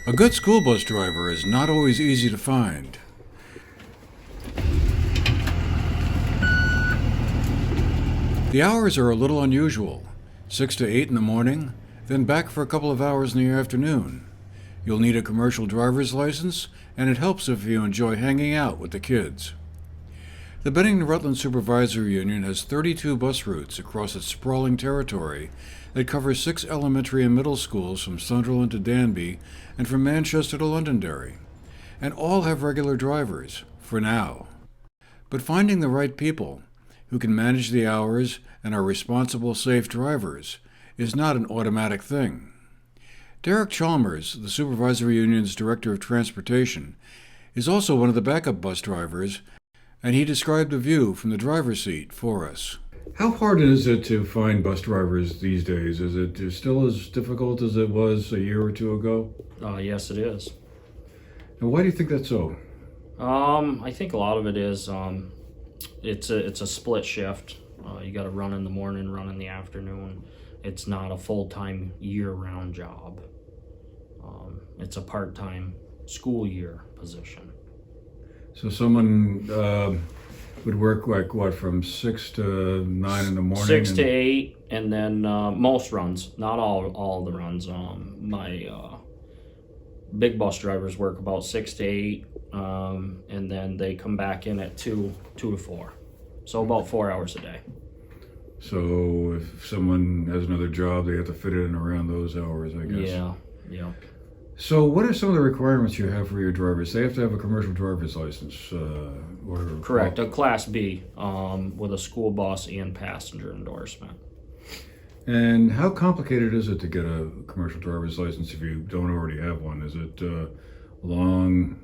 A good school bus driver is not always easy to find. The hours are a little unusual, 6 to 8 in the morning, then back for a couple of hours in the afternoon. You'll need a commercial driver's license, and it helps if you enjoy hanging out with the kids. The Bennington-Rutland Supervisory Union has 32 bus routes across its sprawling territory that covers 6 elementary and middle schools from Sunderland to Danby and from Manchester to Londonderry. And all have regular drivers, for now. But finding the right people, who can manage the hours and are responsible, safe drivers, is not an automatic thing. Derek Chalmers, the Supervisory Union's Director of Transportation, is also one of the backup bus drivers, and he described the view from the driver's seat for us. How hard is it to find bus drivers these days? Is it still as difficult as it was a year or two ago? Yes, it is. And why do you think that's so? I think a lot of it is it's a split shift. You got to run in the morning, run in the afternoon. It's not a full-time year-round job. It's a part-time school year position. So someone would work like what, from 6 to 9 in the morning? 6 to 8, and then most runs, not all the runs. My big bus drivers work about 6 to 8, and then they come back in at 2 to 4. So about 4 hours a day. So if someone has another job, they have to fit it in around those hours, I guess. Yeah. So what are some of the requirements you have for your drivers? They have to have a commercial driver's license, Correct, a Class B with a school bus and passenger endorsement. And how complicated is it to get a commercial driver's license if you don't already have one? Is it long,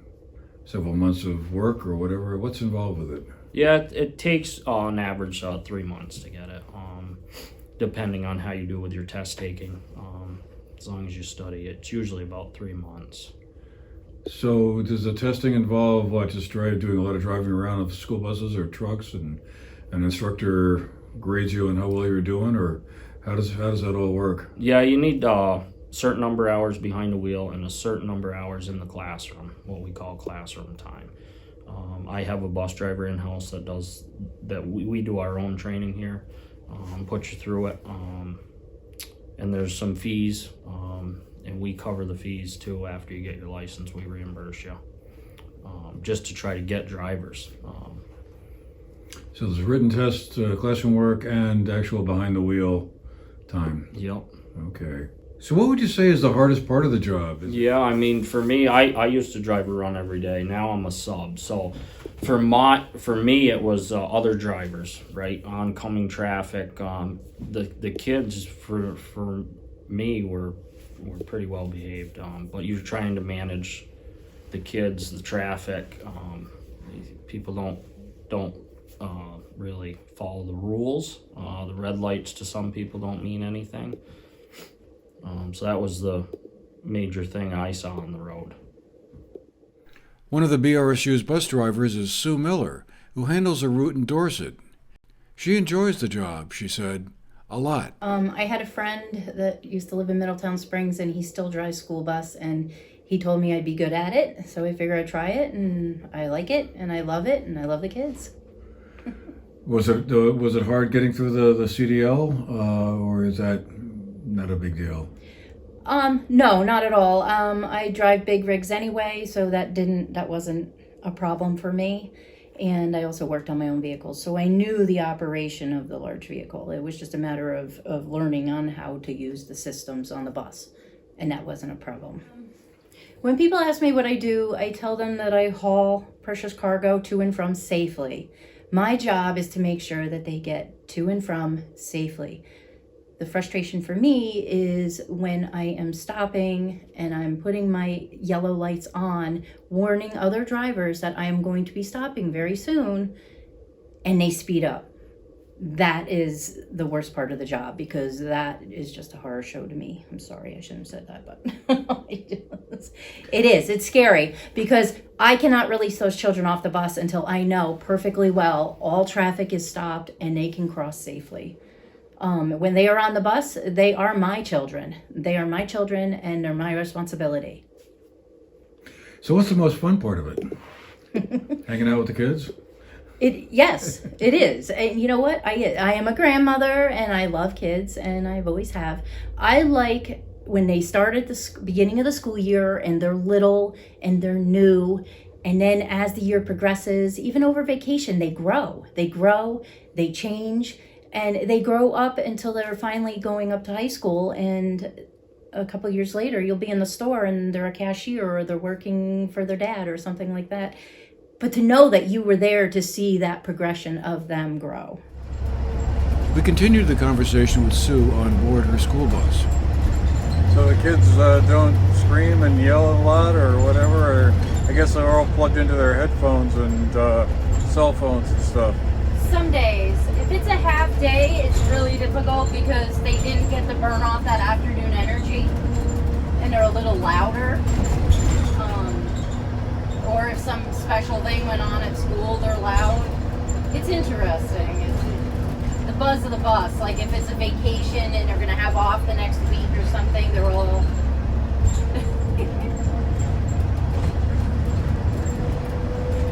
several months of work or whatever? What's involved with it? Yeah, it takes on average 3 months to get it, depending on how you do with your test taking. As long as you study, it's usually about 3 months. So does the testing involve just doing a lot of driving around of school buses or trucks, and an instructor grades you on how well you're doing, or how does that all work? Yeah, you need a certain number of hours behind the wheel and a certain number of hours in the classroom, what we call classroom time. I have a bus driver in-house that does that. We do our own training here, put you through it, and there's some fees, and we cover the fees too. After you get your license, we reimburse you, just to try to get drivers. So there's written test, classroom work, and actual behind the wheel time. Yep. Okay. So what would you say is the hardest part of the job? Yeah, I mean, for me, I used to drive a run every day. Now I'm a sub. So for me, it was other drivers, right? Oncoming traffic. The kids for me were pretty well behaved. But you're trying to manage the kids, the traffic. People don't really follow the rules. The red lights to some people don't mean anything. So that was the major thing I saw on the road. One of the BRSU's bus drivers is Sue Miller, who handles a route in Dorset. She enjoys the job, she said, a lot. I had a friend that used to live in Middletown Springs, and he still drives school bus, and he told me I'd be good at it, so I figured I'd try it, and I like it, and I love it, and I love the kids. Was it hard getting through the CDL, or is that not a big deal? No, not at all. I drive big rigs anyway, so that wasn't a problem for me. And I also worked on my own vehicles, so I knew the operation of the large vehicle. It was just a matter of learning on how to use the systems on the bus, and that wasn't a problem. When people ask me what I do, I tell them that I haul precious cargo to and from safely. My job is to make sure that they get to and from safely. The frustration for me is when I am stopping and I'm putting my yellow lights on, warning other drivers that I am going to be stopping very soon, and they speed up. That is the worst part of the job, because that is just a horror show to me. I'm sorry, I shouldn't have said that, but it is. It's scary, because I cannot release those children off the bus until I know perfectly well all traffic is stopped and they can cross safely. When they are on the bus, they are my children. They are my children, and they're my responsibility. So what's the most fun part of it? Hanging out with the kids? Yes, it is. And you know what? I am a grandmother and I love kids and I've always have. I like when they start at the beginning of the school year and they're little and they're new. And then as the year progresses, even over vacation, they grow. They change, and they grow up until they're finally going up to high school. And a couple of years later, you'll be in the store and they're a cashier or they're working for their dad or something like that. But to know that you were there to see that progression of them grow. We continued the conversation with Sue on board her school bus. So the kids don't scream and yell a lot or whatever, or I guess they're all plugged into their headphones and cell phones and stuff. Some days, if it's a half day, it's really difficult because they didn't get to burn off that afternoon energy and they're a little louder. Or if some special thing went on at school, they're loud. It's interesting. It's the buzz of the bus. Like if it's a vacation and they're going to have off the next week or something, they're all...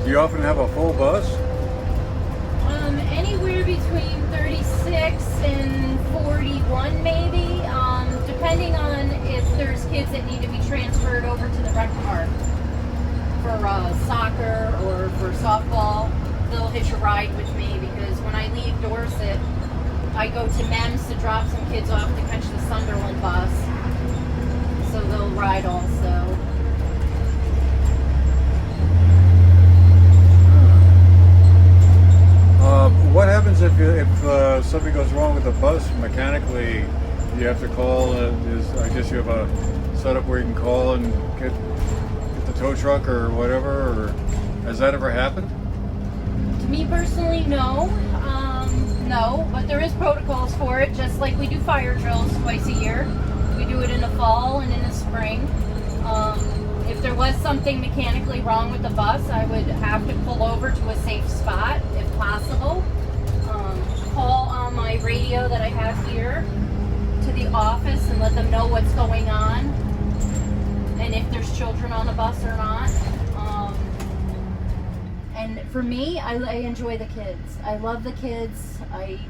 Do you often have a full bus? Anywhere between 36 and 41 maybe, depending on if there's kids that need to be transferred over to the rec park for soccer or for softball. They'll hitch a ride with me because when I leave Dorset, I go to MEMS to drop some kids off to catch the Sunderland bus. So they'll ride also. What happens if something goes wrong with the bus mechanically? You have to call. I guess you have a setup where you can call and get the tow truck or whatever. Or has that ever happened? To me personally, no. No, but there is protocols for it, just like we do fire drills twice a year. We do it in the fall and in the spring. If there was something mechanically wrong with the bus, I would have to pull over to a safe spot if possible. Call on my radio that I have here to the office and let them know what's going on and if there's children on the bus or not. And for me, I enjoy the kids. I love the kids. I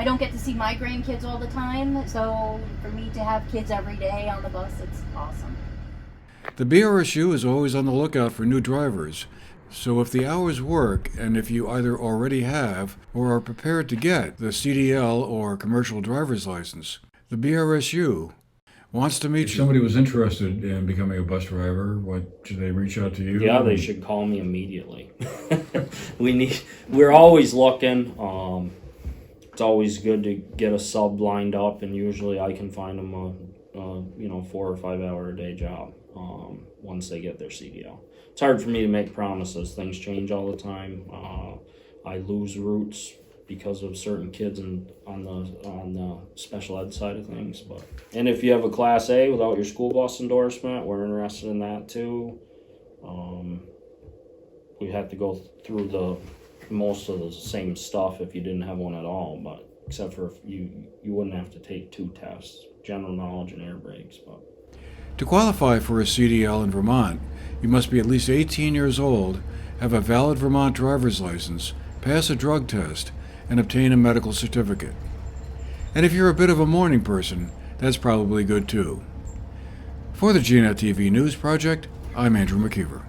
don't get to see my grandkids all the time, so for me to have kids every day on the bus, it's awesome. The BRSU is always on the lookout for new drivers, so if the hours work and if you either already have or are prepared to get the CDL or commercial driver's license, the BRSU wants to meet you. If somebody was interested in becoming a bus driver, should they reach out to you? Yeah, they should call me immediately. We're always looking. It's always good to get a sub lined up, and usually I can find them a 4 or 5 hour a day job once they get their CDL. It's hard for me to make promises. Things change all the time. I lose routes because of certain kids on the special ed side of things. And if you have a Class A without your school bus endorsement, we're interested in that too. We have to go through most of the same stuff if you didn't have one at all, but except for if you wouldn't have to take 2 tests, general knowledge and air brakes. But to qualify for a CDL in Vermont, you must be at least 18 years old, have a valid Vermont driver's license, pass a drug test, and obtain a medical certificate. And if you're a bit of a morning person, that's probably good too. For the GNAT-TV News Project, I'm Andrew McKeever.